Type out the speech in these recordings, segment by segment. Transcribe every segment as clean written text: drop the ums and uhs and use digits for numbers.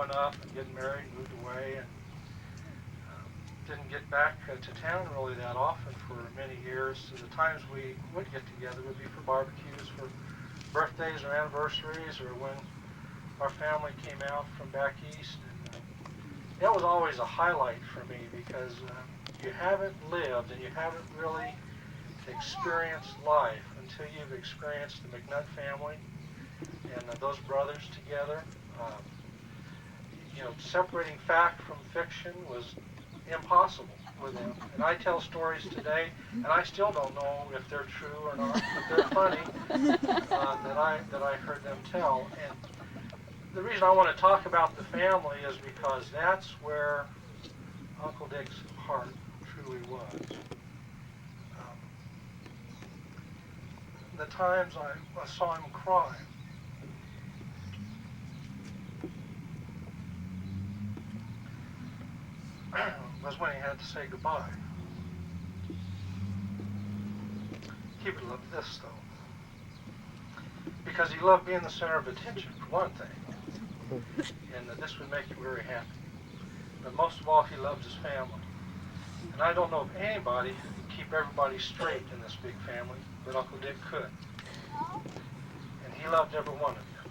growing up and getting married, moved away, and didn't get back to town really that often for many years. So the times we would get together would be for barbecues, for birthdays or anniversaries, or when our family came out from back east. And that was always a highlight for me because you haven't lived and you haven't really experienced life until you've experienced the McNutt family and those brothers together. Separating fact from fiction was impossible with them. And I tell stories today, and I still don't know if they're true or not, but they're funny that I heard them tell. And the reason I want to talk about the family is because that's where Uncle Dick's heart truly was. The times I saw him cry, was when he had to say goodbye. He would love this, though, because he loved being the center of attention, for one thing, and this would make him very happy. But most of all, he loved his family. And I don't know if anybody could keep everybody straight in this big family, but Uncle Dick could. And he loved every one of you.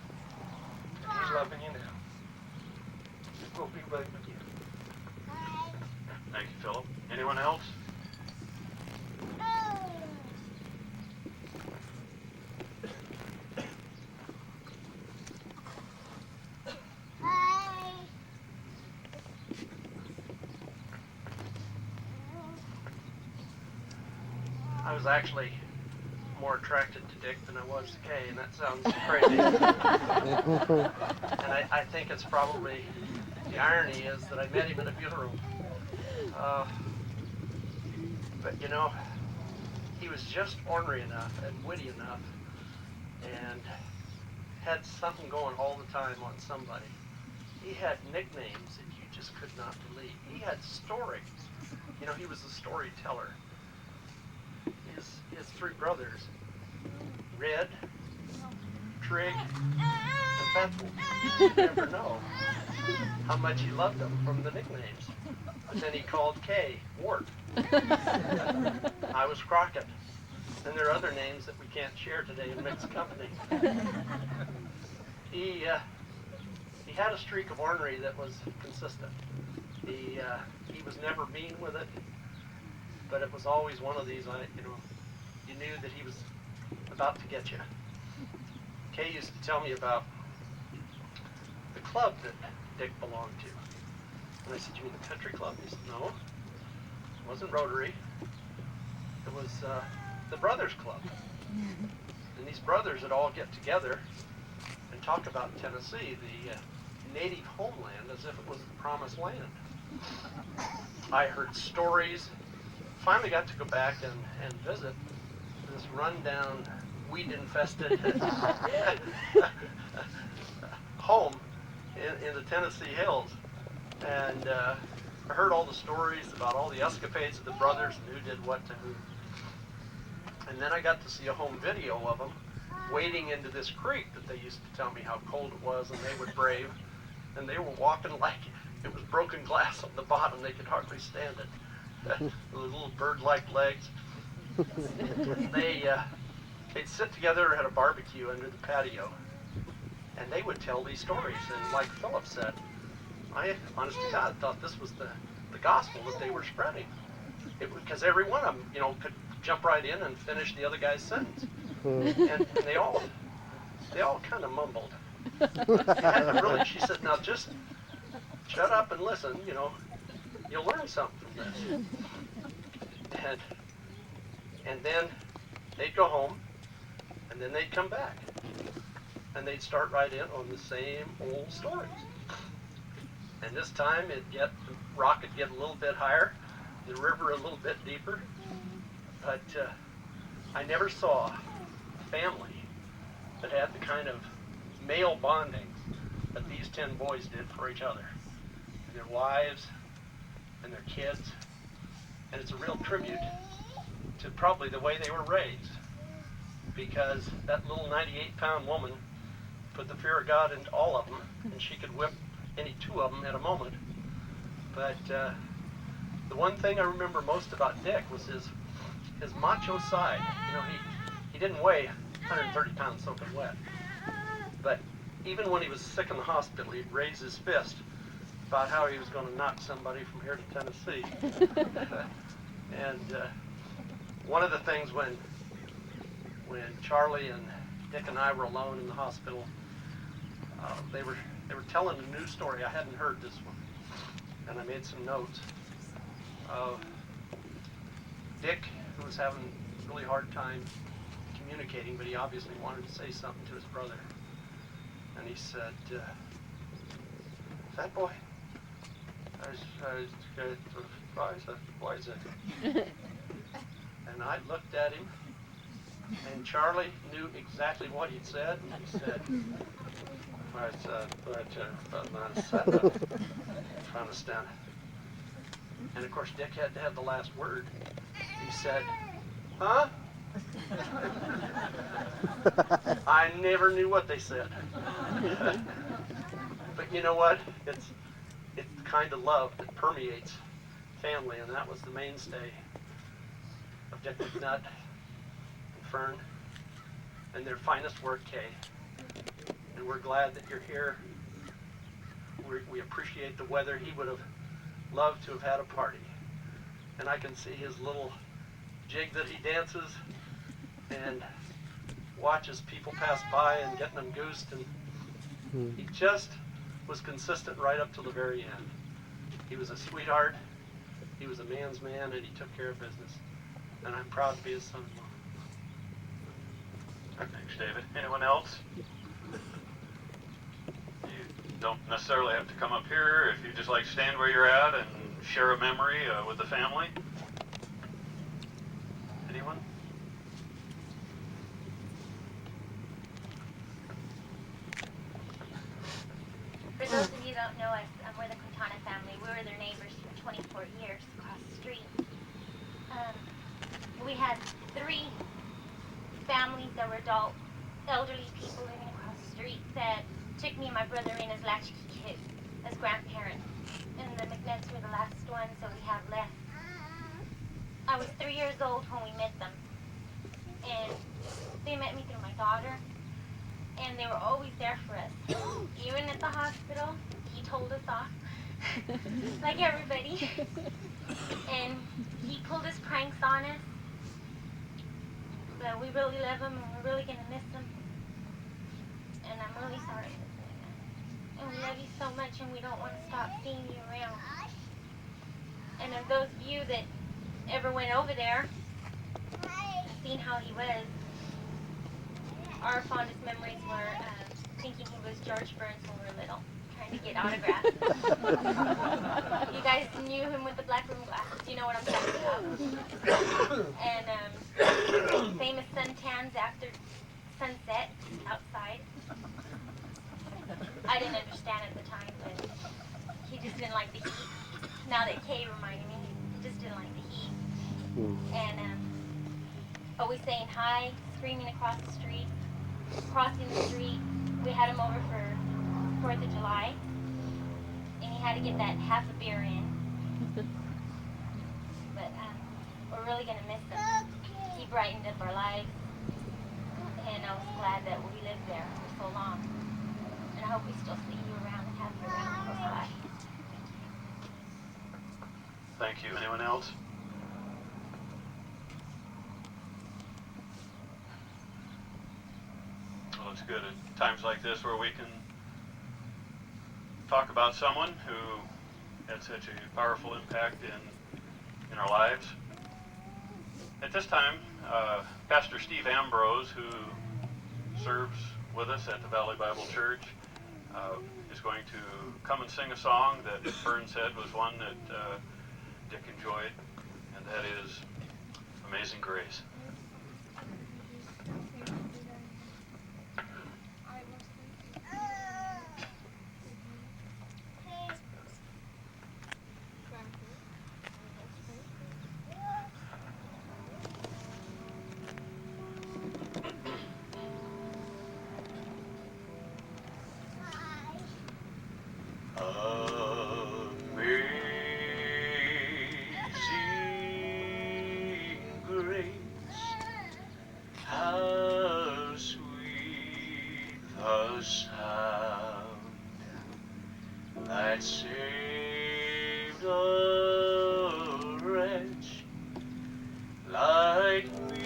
And he's loving you now. We'll be with him again. Thank you, Philip. Anyone else? I was actually more attracted to Dick than I was to Kay, and that sounds crazy. And I think it's probably, the irony is that I met him at a funeral. But he was just ornery enough and witty enough and had something going all the time on somebody. He had nicknames that you just could not believe. He had stories. He was a storyteller. His three brothers, Red, Trig, and Faithful, you never know how much he loved them from the nicknames. And then he called Kay Wart. I was Crockett. And there are other names that we can't share today in mixed company. He had a streak of ornery that was consistent. He was never mean with it, but it was always one of these, you knew that he was about to get you. Kay used to tell me about the club that Dick belonged to. And I said, "You mean the country club?" He said, "No, it wasn't Rotary. It was the Brothers Club." And these brothers would all get together and talk about Tennessee, the native homeland, as if it was the promised land. I heard stories. Finally got to go back and visit this rundown, weed-infested home in the Tennessee hills. And I heard all the stories about all the escapades of the brothers and who did what to who. And then I got to see a home video of them wading into this creek that they used to tell me how cold it was and they would brave. And they were walking like it was broken glass on the bottom. They could hardly stand it. The little bird-like legs. They'd sit together at a barbecue under the patio, and they would tell these stories. And like Philip said, I, honest to God, thought this was the gospel that they were spreading. Because every one of them, could jump right in and finish the other guy's sentence. And they all kind of mumbled. Really, she said, "Now just shut up and listen, you'll learn something from this." And then they'd go home, and then they'd come back. And they'd start right in on the same old stories. And this time the rock would get a little bit higher, the river a little bit deeper. But I never saw a family that had the kind of male bonding that these 10 boys did for each other. And their wives and their kids. And it's a real tribute to probably the way they were raised. Because that little 98-pound woman put the fear of God into all of them, and she could whip any two of them at a moment. But the one thing I remember most about Dick was his macho side. You know, he didn't weigh 130 pounds soaking wet. But even when he was sick in the hospital, he'd raise his fist about how he was going to knock somebody from here to Tennessee. And one of the things when Charlie and Dick and I were alone in the hospital, they were telling a news story. I hadn't heard this one, and I made some notes. Dick, who was having a really hard time communicating, but he obviously wanted to say something to his brother. And he said, "Fat boy, why is it?" And I looked at him, and Charlie knew exactly what he'd said, and he said, understand. And of course, Dick had to have the last word. He said, "Huh?" I never knew what they said. But you know what? It's the kind of love that permeates family, and that was the mainstay of Dick McNutt and Fern and their finest work, Kay. And we're glad that you're here. We appreciate the weather. He would have loved to have had a party. And I can see his little jig that he dances and watches people pass by and getting them goosed. And he just was consistent right up to the very end. He was a sweetheart. He was a man's man, and he took care of business. And I'm proud to be his son-in-law. Thanks, David. Anyone else? You don't necessarily have to come up here if you just like stand where you're at and share a memory with the family. Anyone? For those of you who don't know us, we're the Quintana family. We were their neighbors for 24 years across the street. We had 3 families that were adult, elderly people living across the street that took me and my brother in as latchkey kids, as grandparents. And the McNutts were the last ones that we have left. I was 3 years old when we met them. And they met me through my daughter. And they were always there for us. Even at the hospital, he told us off, like everybody. And he pulled his pranks on us. But we really love him, and we're really going to miss him. And I'm really sorry for doing that. And we love you so much, and we don't want to stop seeing you around. And of those of you that ever went over there and seen how he was, our fondest memories were thinking he was George Burns when we were little, trying to get autographs. You guys knew him with the black rim glasses. You know what I'm talking about. And famous suntans after sunset outside. I didn't understand at the time, but he just didn't like the heat. Now that Kay reminded me, he just didn't like the heat. And always saying hi, screaming across the street, crossing the street. We had him over for 4th of July, and he had to get that half a beer in. But we're really going to miss him. He brightened up our lives, and I was glad that we lived there for so long. And I hope we still see you around and have you around close by. Thank you. Anyone else? Well, it's good at times like this where we can talk about someone who had such a powerful impact in our lives. At this time, Pastor Steve Ambrose, who serves with us at the Valley Bible Church, is going to come and sing a song that Fern said was one that Dick enjoyed, and that is Amazing Grace. sound that saved a wretch like me.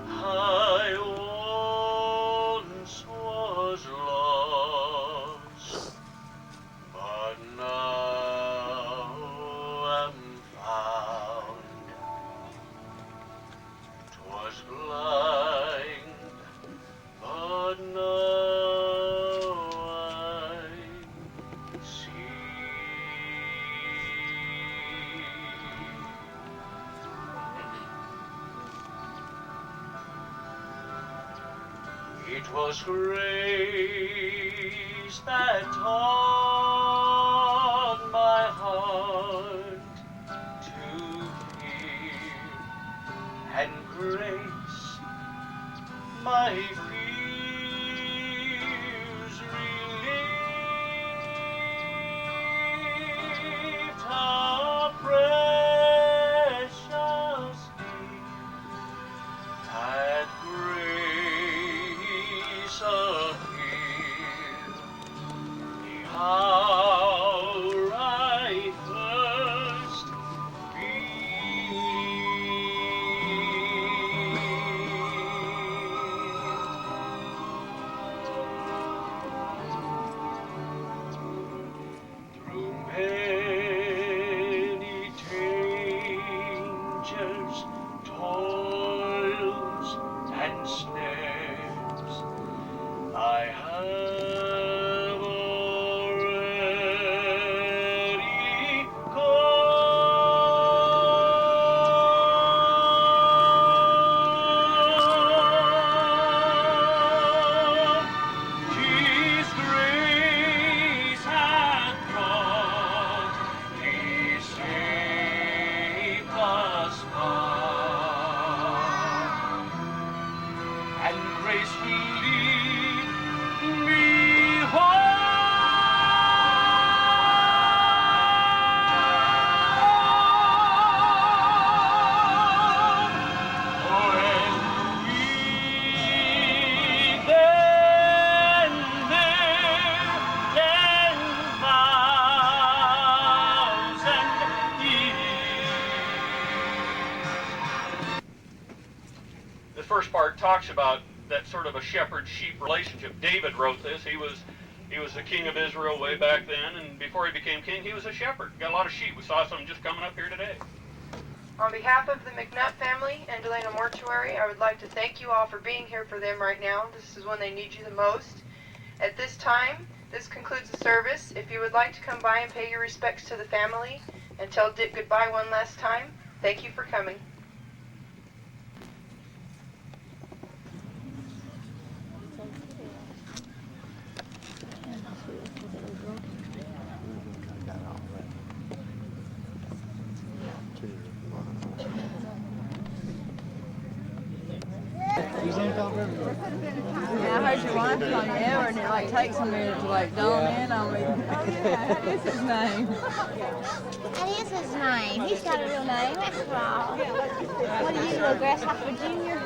I once was lost, but now am found. 'Twas blind, but now I see. It was grace that taught my heart to fear, and grace my fears relieved. How precious that grace appeared, the hour I first believed. Through many dangers, toils, and snares, I have already come. His grace hath brought, He saved us far, and grace will lead me home. When we've been there 10,000 years. The first part talks about that sort of a shepherd-sheep relationship. David wrote this. He was the king of Israel way back then, and before he became king, he was a shepherd. Got a lot of sheep. We saw some just coming up here today. On behalf of the McNutt family and Delano Mortuary, I would like to thank you all for being here for them right now. This is when they need you the most. At this time, this concludes the service. If you would like to come by and pay your respects to the family and tell Dick goodbye one last time, thank you for coming. Yeah, I heard your wife on the air, and it like takes a minute to like dawn in on me. Oh yeah, that is his name. That is his name. He's got a real name, that's all. What are you, little Grasshopper Junior?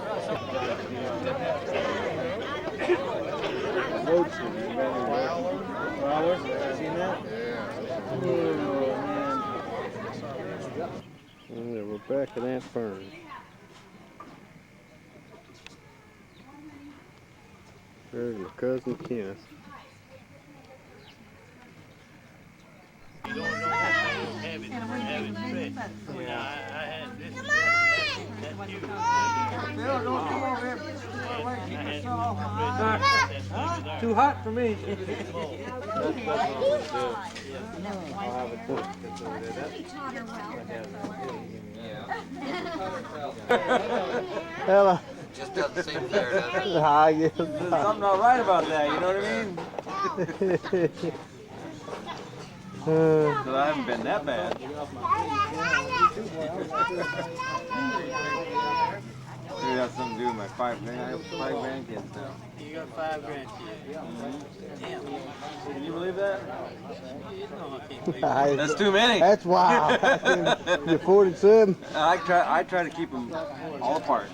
Yeah, Rebecca and Aunt Fern. There's my cousin Kenneth. Too hot for me. Hello. Just doesn't seem fair, does it? I guess. There's something not right about that, you know what I mean? Because I haven't been that bad. Maybe that's something to do with my got five grandkids now. You got 5 grandkids. Damn. Can you believe that? No, I can't believe it. That's too many. That's wild. You're 47? I try to keep them all apart.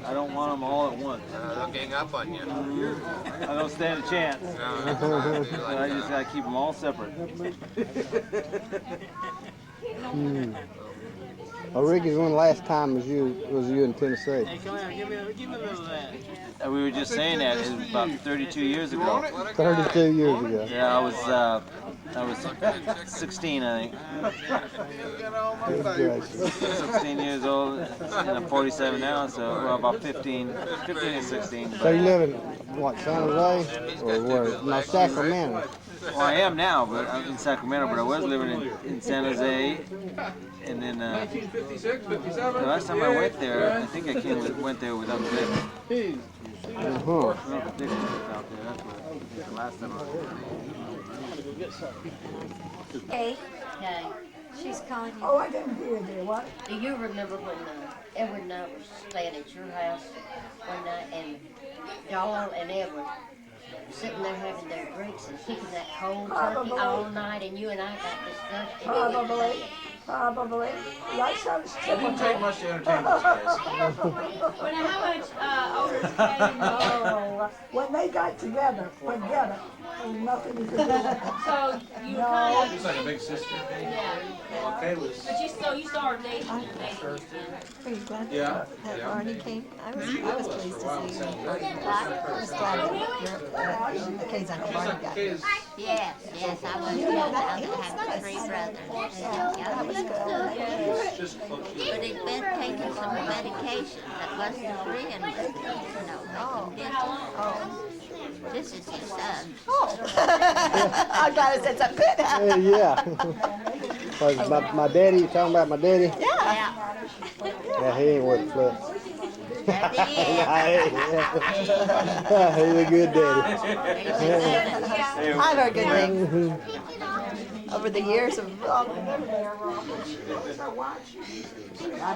I don't want them all at once. They'll gang up on you. I don't stand a chance. No, that's what I do like I just gotta keep them all separate. Well, Ricky's when the last time was you in Tennessee? Hey, come here, give me a little of that. We were just saying that it was about 32 years ago. 32 years ago. Yeah, I was 16, I think. Good gracious. 16 years old, and I'm 47 now, so well, about 15 and 16. So you live in what, San Jose or where? No, Sacramento. Well, I am now, but I'm in Sacramento, but I was living in San Jose, and then the last time I went there, I think I went there with Uncle Dick. Uh-huh. Uncle Dick was out there. That's what I think the last time I was there. Hey, Hey, she's calling you. oh, I didn't hear there. What? Do you remember when Edward and I were staying at your house one night and Darla and Edward sitting there having their drinks and cooking that cold turkey all night, and you and I got disgusted. Probably. Probably. Like some It wouldn't take much to entertain those guys. Well, now, how much older is Kay than you? Oh, when they got together, forget it. There's nothing you can do. So you No. kind She's like a big sister. yeah. Okay, was. But you started dating again. Are you glad Yeah. that Yeah. Barney came? I was pleased to see you. I was glad that Kay's Uncle Barney got here. Yes, yes, I was You know, glad that- to it was have nice. 3 brothers. Yeah, that was good. But he'd been taking some medication that wasn't free and was, making Oh. This is his son. Oh. I got it. It's a pit. Yeah. Was my daddy, you talking about my daddy? Yeah. Yeah, he ain't worth flip. That's it. He's a good daddy. I've heard good things over the years of. A lot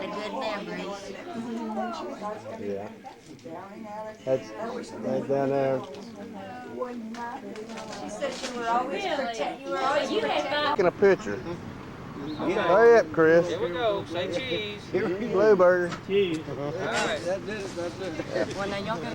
of good memories. Yeah. That's down there. She said you were always protecting. You were always Taking a picture. Hurry up, Chris. Here we go. Say cheese. Blue burger. Cheese. All right, that's it. Well, now y'all